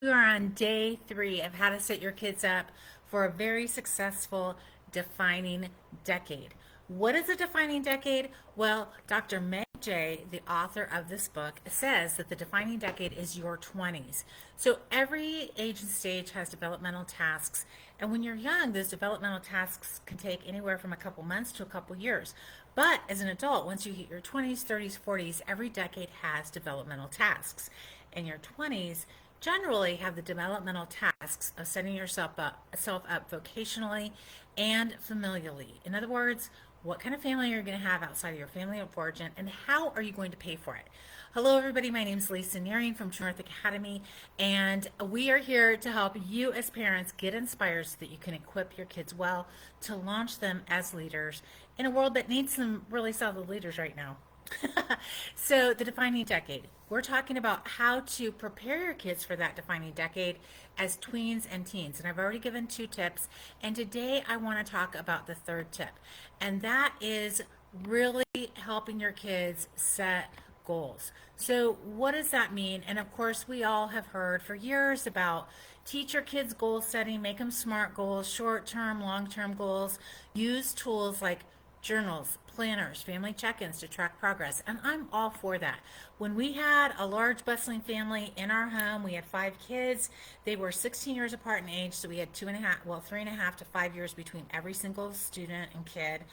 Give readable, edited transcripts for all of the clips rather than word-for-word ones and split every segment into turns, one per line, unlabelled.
We are on day 3 of how to set your kids up for a very successful defining decade. What is a defining decade? Well, Dr. Meg Jay, the author of this book, says that the defining decade is your 20s. So every age and stage has developmental tasks. And when you're young, those developmental tasks can take anywhere from a couple months to a couple years. But as an adult, once you hit your 20s, 30s, 40s, every decade has developmental tasks. In your 20s, generally have the developmental tasks of setting yourself up vocationally and familially. In other words, what kind of family you're going to have outside of your family of origin, and how are you going to pay for it? Hello, everybody. My name is Lisa Nearing from True North Academy, and we are here to help you as parents get inspired so that you can equip your kids well to launch them as leaders in a world that needs some really solid leaders right now. So, the defining decade. We're talking about how to prepare your kids for that defining decade as tweens and teens. And I've already given 2 tips. And today I want to talk about the third tip. And that is really helping your kids set goals. So, what does that mean? And of course, we all have heard for years about teach your kids goal setting, make them SMART goals, short term, long term goals. Use tools like journals, planners, family check-ins to track progress. And I'm all for that. When we had a large bustling family in our home, we had 5 kids. They were 16 years apart in age, so we had 3.5 to 5 years between every single student and kid.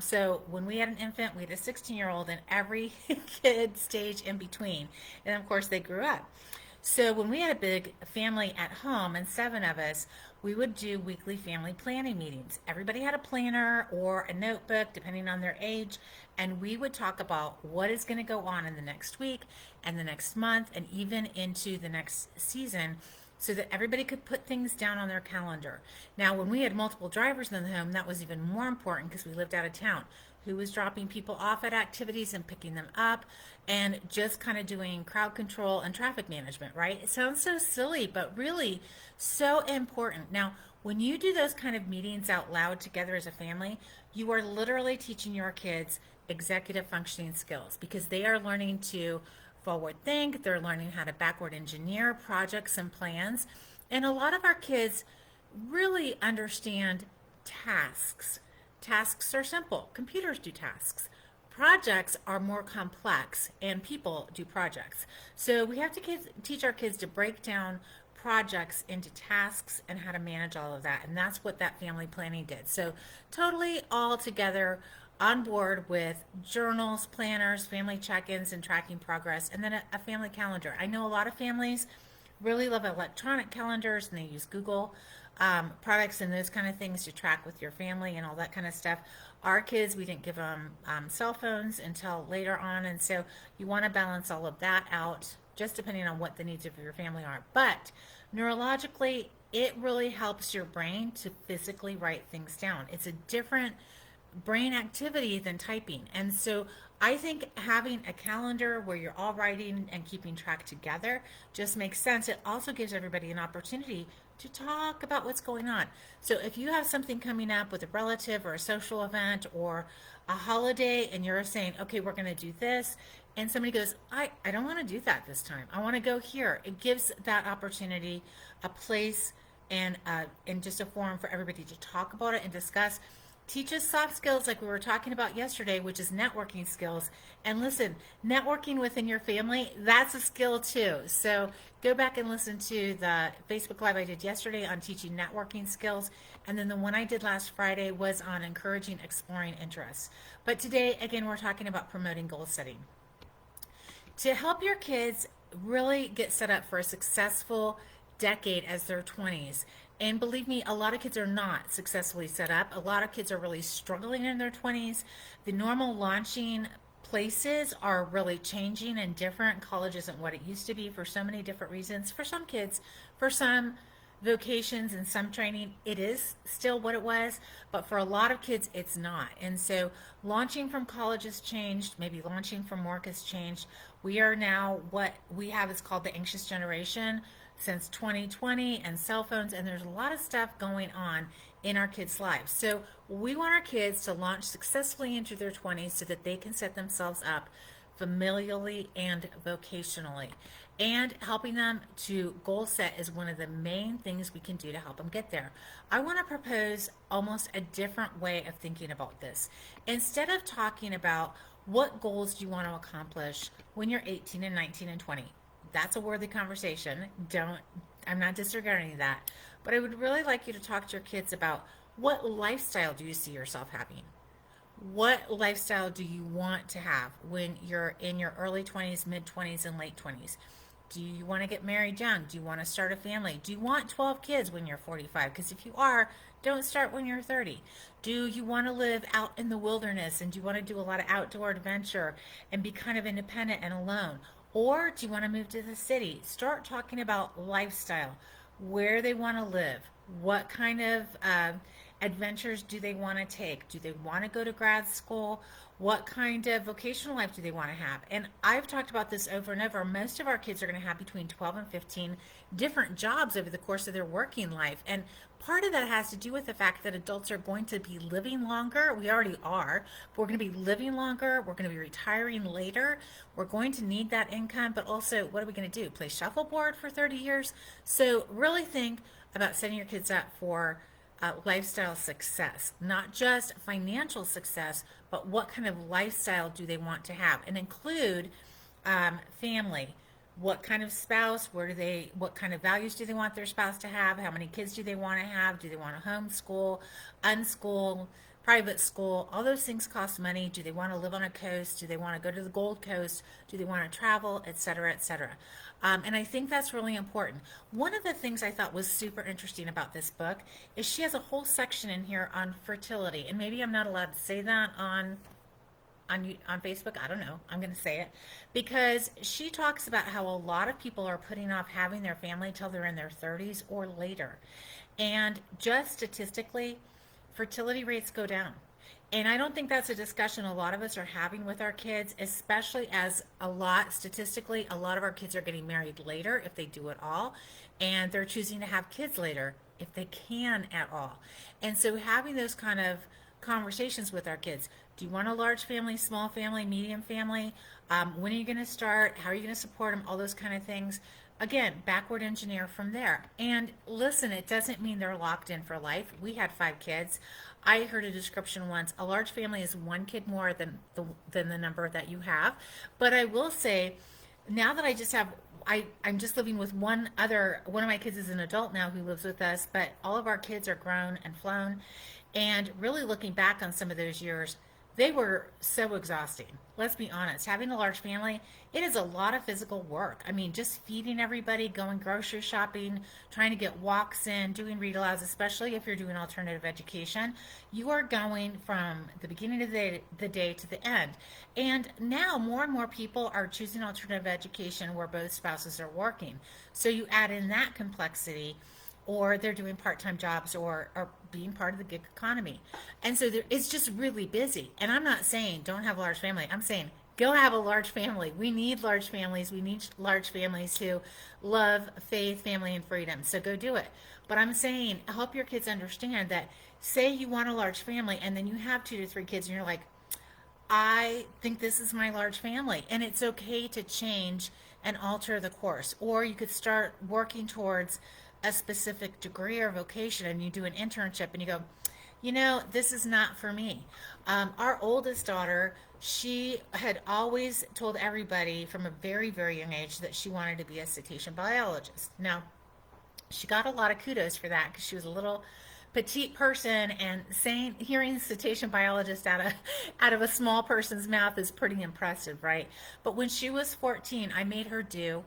So when we had an infant, we had a 16-year-old and every kid stage in between. And of course, they grew up. So when we had a big family at home and 7 of us, we would do weekly family planning meetings. Everybody had a planner or a notebook, depending on their age, and we would talk about what is going to go on in the next week and the next month and even into the next season so that everybody could put things down on their calendar. Now, when we had multiple drivers in the home, that was even more important because we lived out of town. Who was dropping people off at activities and picking them up, and just kind of doing crowd control and traffic management, right? It sounds so silly, but really so important. Now, when you do those kind of meetings out loud together as a family, you are literally teaching your kids executive functioning skills because they are learning to forward think, they're learning how to backward engineer projects and plans. And a lot of our kids really understand tasks. Tasks are simple. Computers do tasks. Projects are more complex, and people do projects. So we have to teach our kids to break down projects into tasks and how to manage all of that. And that's what that family planning did. So totally all together on board with journals, planners, family check-ins, and tracking progress, and then a family calendar. I know a lot of families really love electronic calendars and they use Google products and those kind of things to track with your family and all that kind of stuff. Our kids, we didn't give them cell phones until later on, and so you want to balance all of that out just depending on what the needs of your family are. But neurologically, it really helps your brain to physically write things down. It's a different brain activity than typing. And so I think having a calendar where you're all writing and keeping track together just makes sense. It also gives everybody an opportunity to talk about what's going on. So if you have something coming up with a relative or a social event or a holiday and you're saying, okay, we're going to do this, and somebody goes, I don't want to do that this time. I want to go here. It gives that opportunity a place and just a forum for everybody to talk about it and discuss. Teach us soft skills like we were talking about yesterday, which is networking skills. And listen, networking within your family, that's a skill too. So go back and listen to the Facebook Live I did yesterday on teaching networking skills. And then the one I did last Friday was on encouraging exploring interests. But today, again, we're talking about promoting goal setting. To help your kids really get set up for a successful decade as their 20s. And believe me, a lot of kids are not successfully set up. A lot of kids are really struggling in their 20s. The normal launching places are really changing and different. College isn't what it used to be for so many different reasons. For some kids, for some vocations and some training, it is still what it was, but for a lot of kids, it's not. And so launching from college has changed, maybe launching from work has changed. We are now, what we have is called the anxious generation since 2020 and cell phones, and there's a lot of stuff going on in our kids' lives. So we want our kids to launch successfully into their 20s so that they can set themselves up familially and vocationally. And helping them to goal set is one of the main things we can do to help them get there. I want to propose almost a different way of thinking about this. Instead of talking about what goals do you want to accomplish when you're 18 and 19 and 20, that's a worthy conversation. I'm not disregarding that. But I would really like you to talk to your kids about what lifestyle do you see yourself having? What lifestyle do you want to have when you're in your early 20s, mid 20s, and late 20s? Do you want to get married young? Do you want to start a family? Do you want 12 kids when you're 45? Because if you are, don't start when you're 30. Do you want to live out in the wilderness and do you want to do a lot of outdoor adventure and be kind of independent and alone? Or do you want to move to the city? Start talking about lifestyle, where they want to live, what kind of adventures do they want to take? Do they want to go to grad school? What kind of vocational life do they want to have? And I've talked about this over and over. Most of our kids are going to have between 12 and 15 different jobs over the course of their working life. And part of that has to do with the fact that adults are going to be living longer. We already are, but we're going to be living longer. We're going to be retiring later. We're going to need that income, but also, what are we going to do? Play shuffleboard for 30 years? So really think about setting your kids up for lifestyle success, not just financial success, but what kind of lifestyle do they want to have, and include family. What kind of spouse? What kind of values do they want their spouse to have? How many kids do they want to have? Do they want to homeschool, unschool, private school? All those things cost money. Do they want to live on a coast? Do they want to go to the Gold Coast? Do they want to travel, et cetera, et cetera? And I think that's really important. One of the things I thought was super interesting about this book is she has a whole section in here on fertility. And maybe I'm not allowed to say that on Facebook. I don't know. I'm going to say it because she talks about how a lot of people are putting off having their family till they're in their 30s or later. And just statistically, fertility rates go down. And I don't think that's a discussion a lot of us are having with our kids, especially as statistically, a lot of our kids are getting married later if they do at all, and they're choosing to have kids later if they can at all. And so having those kind of conversations with our kids. Do you want a large family, small family, medium family? When are you going to start? How are you going to support them? All those kind of things. Again, backward engineer from there. And listen, it doesn't mean they're locked in for life. We had 5 kids. I heard a description once. A large family is 1 kid more than the number that you have. But I will say, now that I just have I'm just living with one of my kids is an adult now who lives with us, but all of our kids are grown and flown. And really looking back on some of those years, they were so exhausting. Let's be honest. Having a large family, it is a lot of physical work. I mean, just feeding everybody, going grocery shopping, trying to get walks in, doing read alouds, especially if you're doing alternative education. You are going from the beginning of the day to the end. And now more and more people are choosing alternative education where both spouses are working. So you add in that complexity, or they're doing part-time jobs or being part of the gig economy. And so it's just really busy. And I'm not saying don't have a large family. I'm saying go have a large family. We need large families. We need large families who love faith, family, and freedom. So go do it. But I'm saying help your kids understand that, say you want a large family and then you have 2 to 3 kids and you're like, I think this is my large family. And it's okay to change and alter the course. Or you could start working towards a specific degree or vocation, and you do an internship and you go, this is not for me. Our oldest daughter, she had always told everybody from a very, very young age that she wanted to be a cetacean biologist. Now, she got a lot of kudos for that because she was a little petite person, and hearing cetacean biologist out of a small person's mouth is pretty impressive, right? But when she was 14, I made her do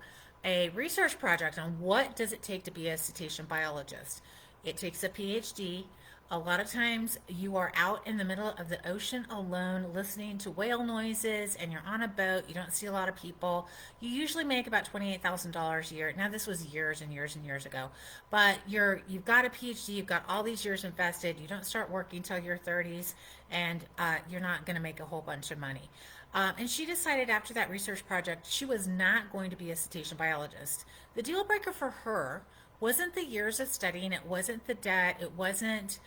a research project on what does it take to be a cetacean biologist. It takes a PhD. A lot of times you are out in the middle of the ocean alone listening to whale noises, and you're on a boat. You don't see a lot of people. You usually make about $28,000 a year. Now, this was years and years and years ago, but you've got a PhD. You've got all these years invested. You don't start working till your 30s, and you're not going to make a whole bunch of money. And she decided after that research project she was not going to be a cetacean biologist. The deal breaker for her wasn't the years of studying, it wasn't the debt, it wasn't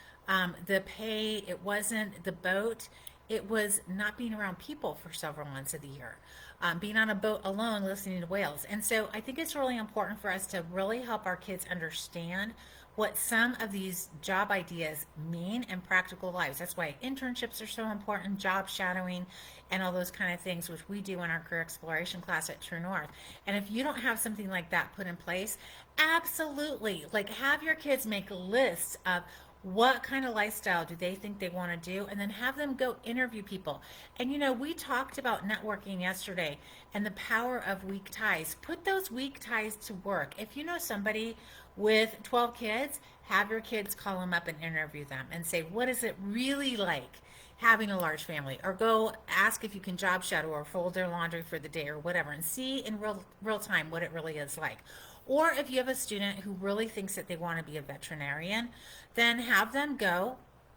the pay, it wasn't the boat, it was not being around people for several months of the year. being on a boat alone listening to whales. And so I think it's really important for us to really help our kids understand what some of these job ideas mean in practical lives. That's why internships are so important, job shadowing, and all those kind of things, which we do in our career exploration class at True North. And if you don't have something like that put in place, absolutely, like have your kids make lists of what kind of lifestyle do they think they want to do, and then have them go interview people. And we talked about networking yesterday and the power of weak ties. Put those weak ties to work. If you know somebody with 12 kids, have your kids call them up and interview them and say, what is it really like having a large family? Or go ask if you can job shadow or fold their laundry for the day or whatever, and see in real time what it really is like. Or if you have a student who really thinks that they want to be a veterinarian, then have them go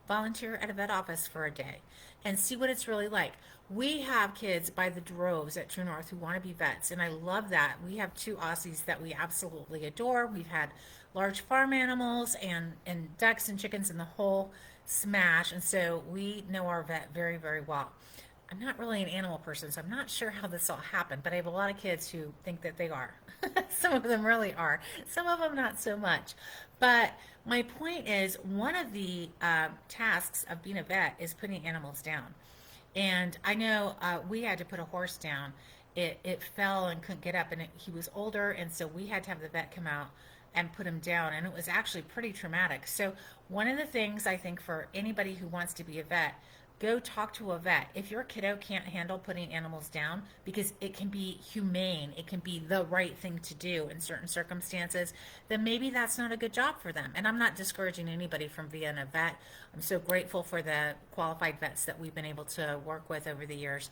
volunteer at a vet office for a day and see what it's really like. We have kids by the droves at True North who want to be vets, and I love that. We have two Aussies that we absolutely adore. We've had large farm animals and ducks and chickens and the whole smash, and so we know our vet very, very well. I'm not really an animal person, so I'm not sure how this all happened, but I have a lot of kids who think that they are. Some of them really are. Some of them not so much. But my point is, one of the tasks of being a vet is putting animals down. And I know we had to put a horse down. It fell and couldn't get up, and he was older, and so we had to have the vet come out and put him down, and it was actually pretty traumatic. So one of the things I think for anybody who wants to be a vet, go talk to a vet. If your kiddo can't handle putting animals down, because it can be humane, it can be the right thing to do in certain circumstances, then maybe that's not a good job for them. And I'm not discouraging anybody from being a vet. I'm so grateful for the qualified vets that we've been able to work with over the years.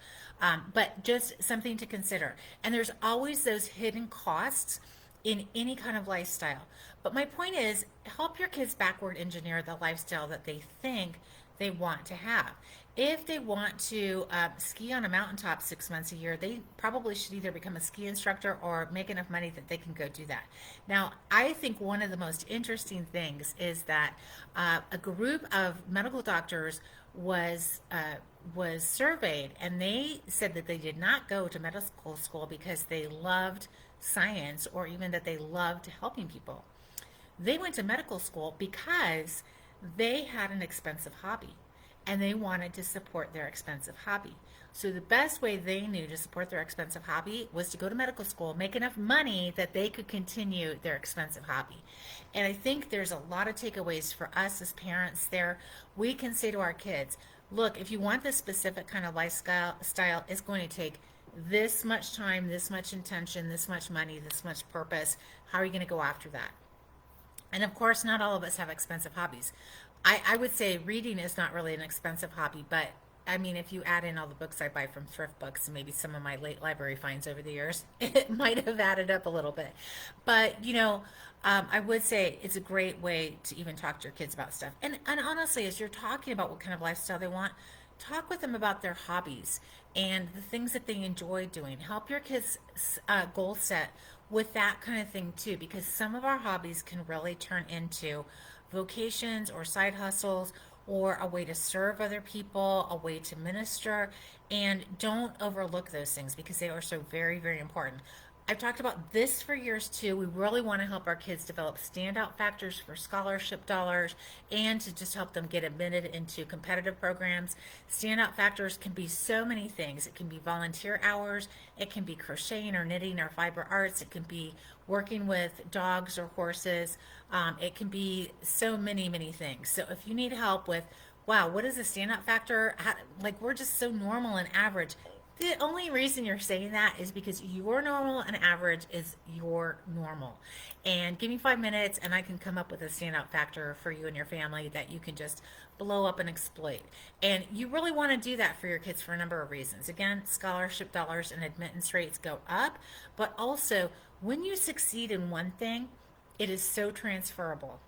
But just something to consider. And there's always those hidden costs in any kind of lifestyle. But my point is, help your kids backward engineer the lifestyle that they think they want to have. If they want to ski on a mountaintop 6 months a year, they probably should either become a ski instructor or make enough money that they can go do that. Now, I think one of the most interesting things is that a group of medical doctors was surveyed, and they said that they did not go to medical school because they loved science or even that they loved helping people. They went to medical school because they had an expensive hobby and they wanted to support their expensive hobby. So the best way they knew to support their expensive hobby was to go to medical school, make enough money that they could continue their expensive hobby. And I think there's a lot of takeaways for us as parents there. We can say to our kids, look, if you want this specific kind of lifestyle, it's going to take this much time, this much intention, this much money, this much purpose. How are you going to go after that? And of course, not all of us have expensive hobbies. I would say reading is not really an expensive hobby, but I mean, if you add in all the books I buy from thrift books and maybe some of my late library finds over the years, it might have added up a little bit. But, I would say it's a great way to even talk to your kids about stuff. And honestly, as you're talking about what kind of lifestyle they want, talk with them about their hobbies and the things that they enjoy doing. Help your kids goal set with that kind of thing too, because some of our hobbies can really turn into vocations or side hustles or a way to serve other people, a way to minister. And don't overlook those things because they are so very, very important. I've talked about this for years too. We really want to help our kids develop standout factors for scholarship dollars and to just help them get admitted into competitive programs. Standout factors can be so many things. It can be volunteer hours, it can be crocheting or knitting or fiber arts, it can be working with dogs or horses, it can be so many, many things. So if you need help with, wow, what is a standout factor? Like, we're just so normal and average. The only reason you're saying that is because your normal and average is your normal. And give me 5 minutes and I can come up with a standout factor for you and your family that you can just blow up and exploit. And you really want to do that for your kids for a number of reasons. Again, scholarship dollars and admittance rates go up, but also when you succeed in one thing, it is so transferable.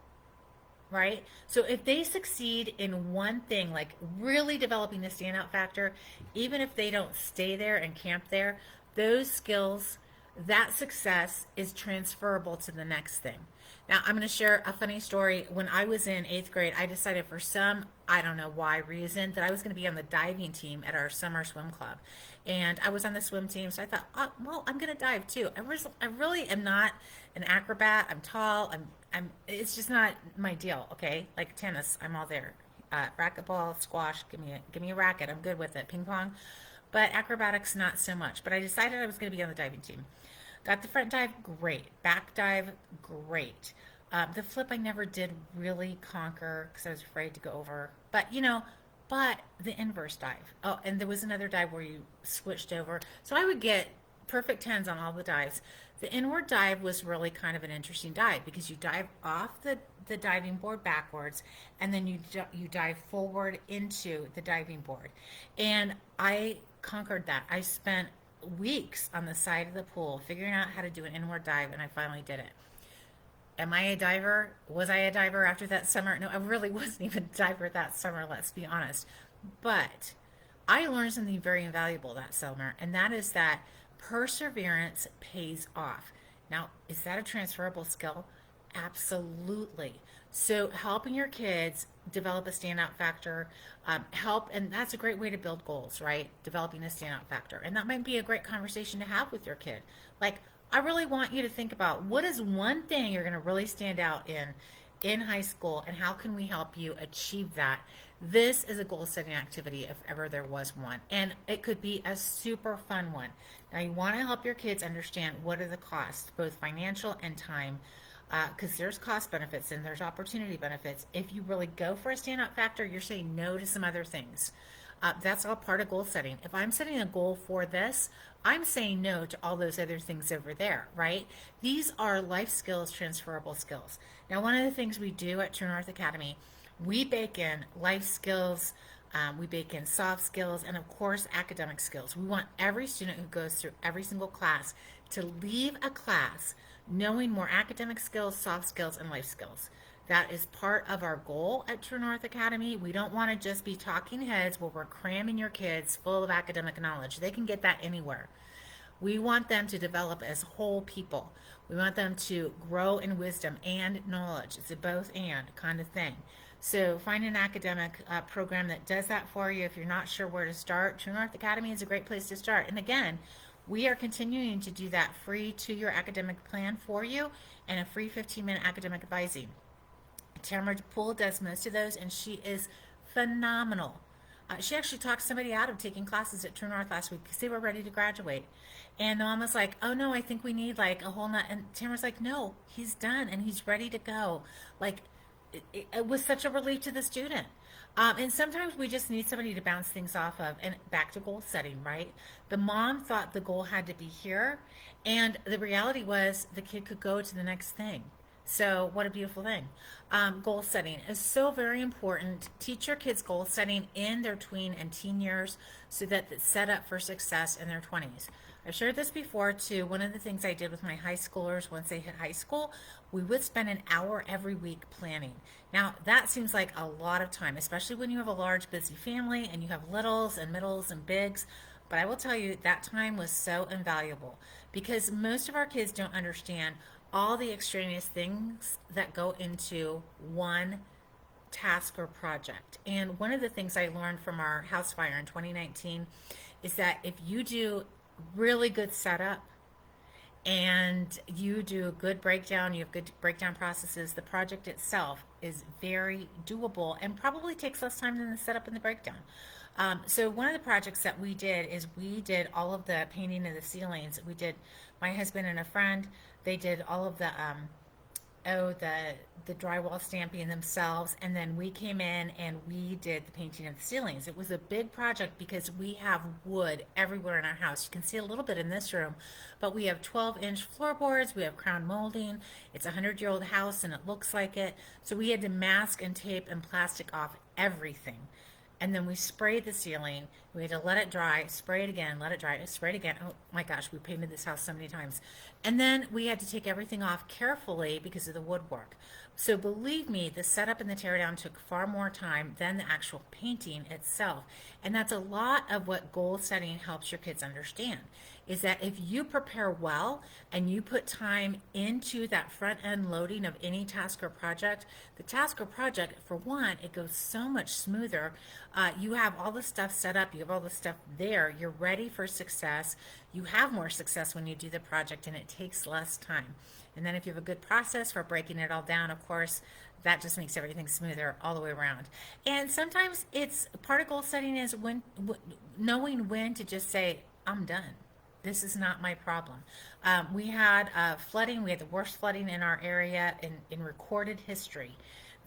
Right? So if they succeed in one thing, like really developing the standout factor, even if they don't stay there and camp there, those skills that success is transferable to the next thing. Now, I'm going to share a funny story. When I was in eighth grade, I decided for some, I don't know why reason, that I was going to be on the diving team at our summer swim club. And I was on the swim team, so I thought, oh, well, I'm going to dive too. I really am not an acrobat. I'm tall. it's just not my deal. Okay. Like tennis, I'm all there. Racquetball, squash, give me a racket. I'm good with it. Ping pong. But acrobatics, not so much. But I decided I was going to be on the diving team. Got the front dive, great. Back dive, great. The flip I never did really conquer because I was afraid to go over. But the inverse dive. Oh, and there was another dive where you switched over. So I would get perfect tens on all the dives. The inward dive was really kind of an interesting dive because you dive off the diving board backwards and then you dive forward into the diving board. And I conquered that. I spent weeks on the side of the pool figuring out how to do an inward dive, and I finally did it. Am I a diver? Was I a diver after that summer? No, I really wasn't even a diver that summer, let's be honest. But I learned something very invaluable that summer, and that is that perseverance pays off. Now, is that a transferable skill? Absolutely. So, helping your kids develop a standout factor, and that's a great way to build goals, right? Developing a standout factor. And that might be a great conversation to have with your kid. Like, I really want you to think about what is one thing you're going to really stand out in high school, and how can we help you achieve that? This is a goal setting activity if ever there was one, and it could be a super fun one. Now, you want to help your kids understand what are the costs, both financial and time, because there's cost benefits and there's opportunity benefits. If you really go for a standout factor, you're saying no to some other things. That's all part of goal setting. If I'm setting a goal for this, I'm saying no to all those other things over there, right? These are life skills, transferable skills. Now, one of the things we do at True North Academy, we bake in life skills, we bake in soft skills, and of course, academic skills. We want every student who goes through every single class to leave a class knowing more academic skills, soft skills, and life skills. That is part of our goal at True North Academy. We don't want to just be talking heads where we're cramming your kids full of academic knowledge. They can get that anywhere. We want them to develop as whole people. We want them to grow in wisdom and knowledge. It's a both and kind of thing. So find an academic program that does that for you. If you're not sure where to start, True North Academy is a great place to start. And again, we are continuing to do that free 2-year academic plan for you and a free 15-minute academic advising. Tamara Poole does most of those, and she is phenomenal. She actually talked somebody out of taking classes at True North last week because they were ready to graduate. And the mom was like, oh no, I think we need like a whole nut. And Tamara's like, no, he's done and he's ready to go. Like, it was such a relief to the student. And sometimes we just need somebody to bounce things off of, and back to goal setting, right? The mom thought the goal had to be here, and the reality was the kid could go to the next thing. So what a beautiful thing. Goal setting is so very important. Teach your kids goal setting in their tween and teen years so that it's set up for success in their 20s. I've shared this before too. One of the things I did with my high schoolers once they hit high school, we would spend an hour every week planning. Now that seems like a lot of time, especially when you have a large busy family and you have littles and middles and bigs. But I will tell you that time was so invaluable because most of our kids don't understand all the extraneous things that go into one task or project. And one of the things I learned from our house fire in 2019 is that if you do really good setup and you do a good breakdown, you have good breakdown processes, the project itself is very doable and probably takes less time than the setup and the breakdown. So one of the projects that we did is we did all of the painting of the ceilings. We did, my husband and a friend, they did all of the the drywall stamping themselves, and then we came in and we did the painting of the ceilings. It was a big project because we have wood everywhere in our house. You can see a little bit in this room, but we have 12-inch floorboards, we have crown molding. It's a 100-year-old house and it looks like it. So we had to mask and tape and plastic off everything. And then we sprayed the ceiling. We had to let it dry, spray it again, let it dry, spray it again. Oh my gosh, we painted this house so many times. And then we had to take everything off carefully because of the woodwork. So believe me, the setup and the teardown took far more time than the actual painting itself. And that's a lot of what goal setting helps your kids understand. is that if you prepare well and you put time into that front end loading of any task or project, the task or project, for one, it goes so much smoother. You have all the stuff set up, you have all the stuff there, you're ready for success. You have more success when you do the project, and it takes less time. And then if you have a good process for breaking it all down, of course, that just makes everything smoother all the way around. And sometimes it's part of goal setting is knowing when to just say, I'm done. This is not my problem. We had flooding. We had the worst flooding in our area in recorded history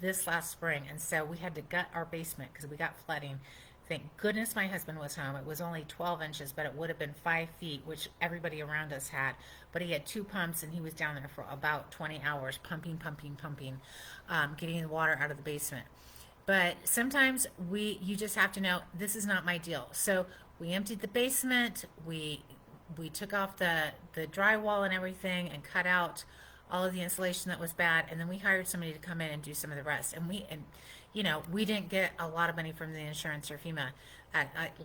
this last spring. And so we had to gut our basement because we got flooding. Thank goodness my husband was home. It was only 12 inches, but it would have been 5 feet, which everybody around us had. But he had 2 pumps, and he was down there for about 20 hours, pumping, getting the water out of the basement. But sometimes you just have to know, this is not my deal. So we emptied the basement. We took off the drywall and everything and cut out all of the insulation that was bad, and then we hired somebody to come in and do some of the rest. And we didn't get a lot of money from the insurance or FEMA,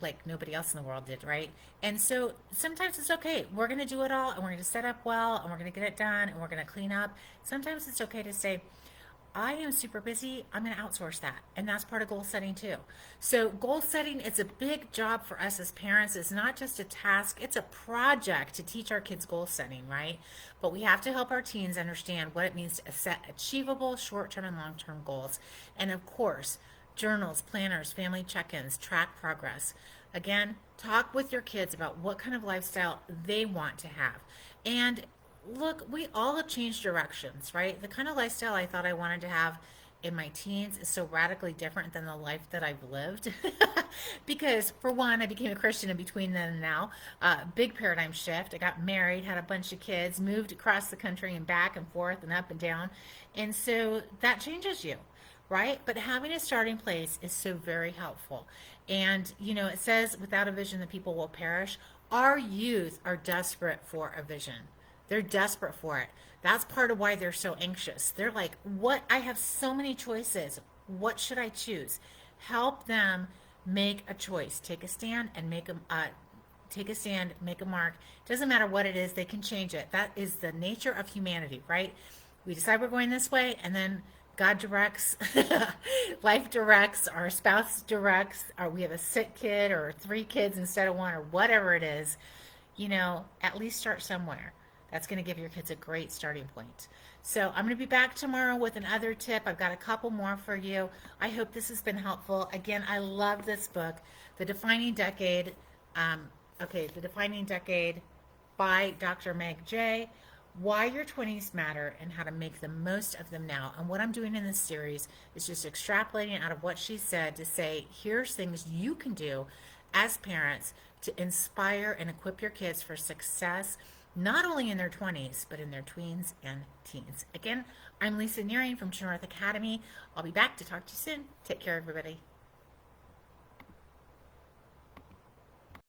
like nobody else in the world did, right? And so sometimes it's okay. We're going to do it all, and we're going to set up well, and we're going to get it done, and we're going to clean up. Sometimes it's okay to say, I am super busy. I'm going to outsource that. And that's part of goal setting too. So goal setting, it's a big job for us as parents. It's not just a task. It's a project to teach our kids goal setting, right? But we have to help our teens understand what it means to set achievable short-term and long-term goals. And of course, journals, planners, family check-ins, track progress. Again, talk with your kids about what kind of lifestyle they want to have. And look, we all have changed directions, right? The kind of lifestyle I thought I wanted to have in my teens is so radically different than the life that I've lived. Because, for one, I became a Christian in between then and now. Big paradigm shift. I got married, had a bunch of kids, moved across the country and back and forth and up and down. And so that changes you, right? But having a starting place is so very helpful. And, it says, without a vision, the people will perish. Our youth are desperate for a vision. They're desperate for it. That's part of why they're so anxious. They're like, what? I have so many choices. What should I choose? Help them make a choice. Take a stand and make a mark. Doesn't matter what it is, they can change it. That is the nature of humanity, right? We decide we're going this way, and then God directs, life directs, our spouse directs, or we have a sick kid or 3 kids instead of 1, or whatever it is. At least start somewhere. That's going to give your kids a great starting point. So I'm going to be back tomorrow with another tip. I've got a couple more for you. I hope this has been helpful. Again, I love this book, The Defining Decade. The Defining Decade by Dr. Meg J. Why your 20s matter and how to make the most of them now. And what I'm doing in this series is just extrapolating out of what she said to say, here's things you can do as parents to inspire and equip your kids for success, not only in their 20s, but in their tweens and teens. Again, I'm Lisa Nearing from True North Academy. I'll be back to talk to you soon. Take care, everybody.